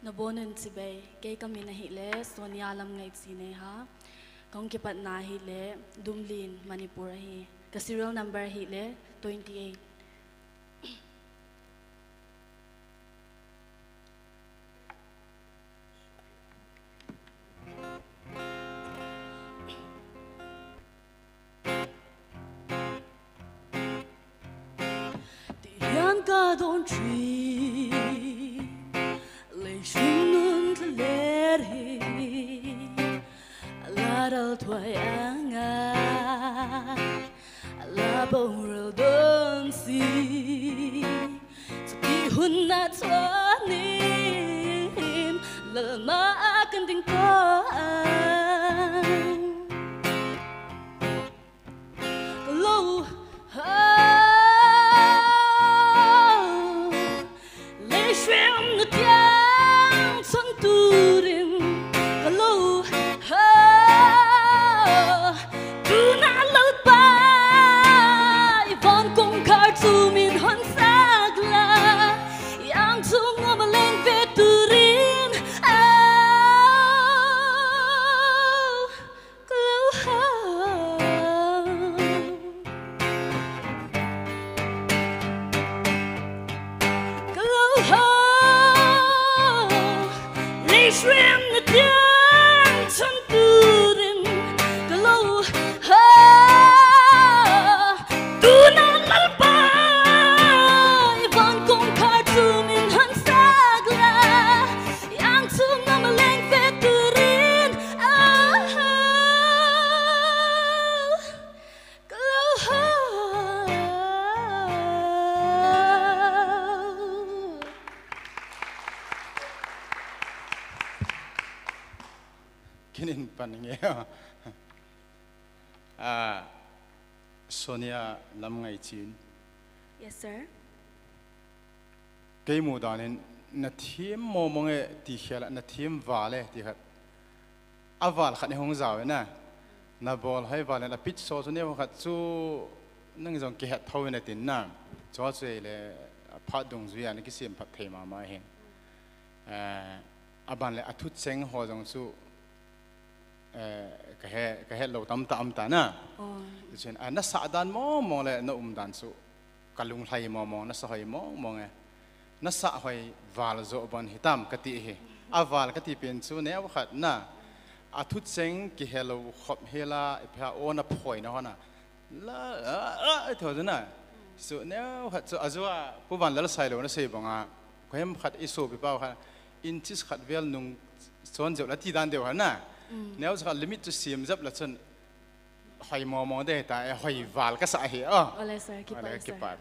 Nabonin si bay, kay kami na hile, Sonia Lamngaihchin ha. Kung kipat na hile, Dumlin, Manipur hi. Ka serial number hile, 28. Tiyan ka don't tree, lay shunun to let he, aladal tway angat, alaborel don't see, so ihun na twanin, lama akan ding koan, low. From the young son turin, hello, do not look by. Von kong kartumin hon sagla, yang tung omaleng veturin. From the dance on Turin, glow, do not lalbay. Von kong kartumin han sagla, yang tung omaleng veturin. Kinin paninge Sonia Lamngaihchin. Yes, sir. Kay mo danin na team mo mga tihela na team vale tihat. Aval khat ni hong zaw na ball hay vale na pitch so ne khat chu nang jong ke hat thau na tin na cho che le phat dong zu ya ni ki sim phat thema ma hen aban le athut seng ho jong chu cái hệ lâu tâm tâm ta na, cho nên nó sát đàn mò lại nó đàn số, cái lung hay mò nó sát hay mò nghe, nó sát hay vào rồi bọn hitam cái tị he, vào cái tị bên số này vào khát na, thut sinh cái hệ lâu khop hệ la, phải ôn áp phơi nó na, là thôi rồi na, số nếu khát số azua,ผู้วันแล้วใส่lâu nóใส่บังcái em khát iso bị bao khát, inches khát vel nung,ส่วนเจ้าละที่ด้านเดียวนะnếu sao limit to sim dấp là chân hay mò đây tại hay vào cái sải hiểu Oleh sir, kipa.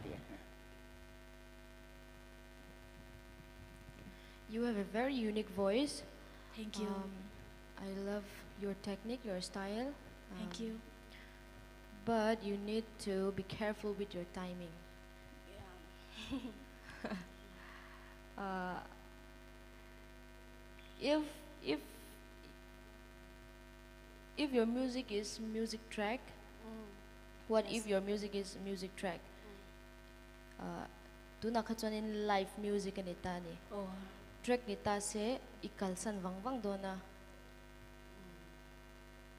You have a very unique voice. Thank you. I love your technique, your style. Thank you. But you need to be careful with your timing. Yeah. If your music is music track, what Yes. if your music is music track? Tu nak khachonin live music anita ni. Oh. Track nita se ikalsan wang do na.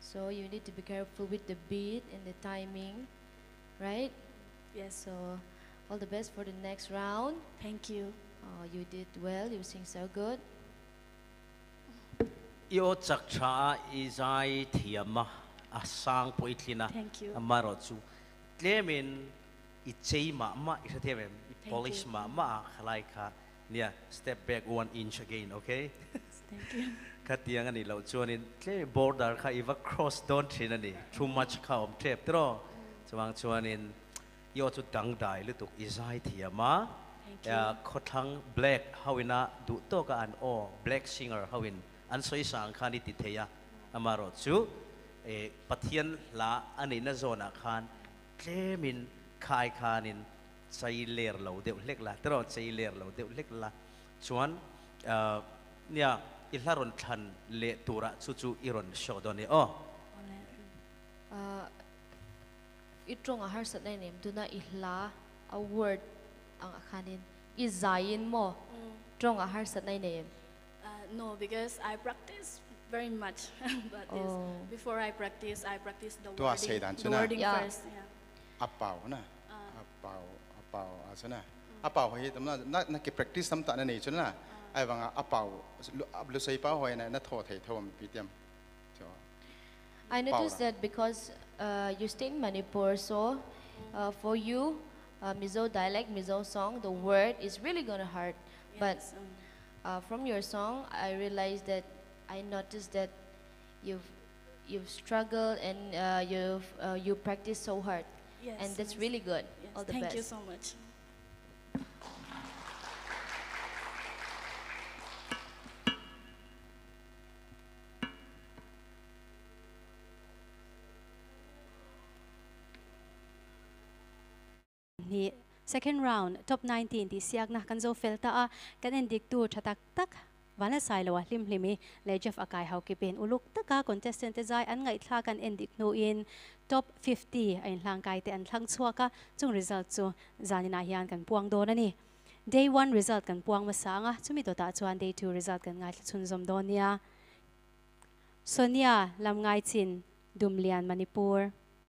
So you need to be careful with the beat and the timing, right? Yes. So all the best for the next round. Thank you. You did well. You sing so good. Yo chắc cha izai thiama asang poitlina Thank you. amarochu klemin ichei ma isathem polish ma khalai kha nia step back 1 inch again, okay? Thank you. Katiang ani lo chuanin tle border kha iwa cross don't thin ani too much kha om trep tro chuang chuanin yo chu dang dai lutuk izai thiama ya khothang black hawina du to ka an o black singer hawin an soi sang khani ti theya amaro chu pathian la ani na zona khan klemin khai khanin chai ler lo deuh lek la tro chai ler lo deuh lek la chuan nia ilaron than le tura chu chu iron shodoni o Itrong a harsat na name do na ihla a word ang akhanin izayin mo trong a harsat na name No, because I practice very much. But this, Oh. before I practice the Tua say dan the chuna. wording Yeah. first. Yeah. Apau na. Apau asana. Apau hi tamna na ki practice tam ta na nei chuna. Ai wanga apau lu sai pa hoi na tho thei thom pitiam. I noticed that because you stay in Manipur, so for you, Mizo dialect, Mizo song, the word is really gonna hurt. But Yes, from your song, I realized that I noticed that you've struggled and you practice so hard, yes, and that's yes, really good. yes. All the Thank best. you so much. Ni second round top 19 ti siak na kan zo felta a kan endik tu thatak tak wana sai lo hlim hlimi le Jeff akai hau ki pen uluk taka contestant te zai an ngai thla kan endik no in top 50 ain hlang kai te an thlang chuaka chung result chu zanina hian kan puang do na ni day 1 result kan puang ma sanga chumi to ta chuan day 2 result kan ngai chun zom donia Sonia Lamngaihchin Dumlian Manipur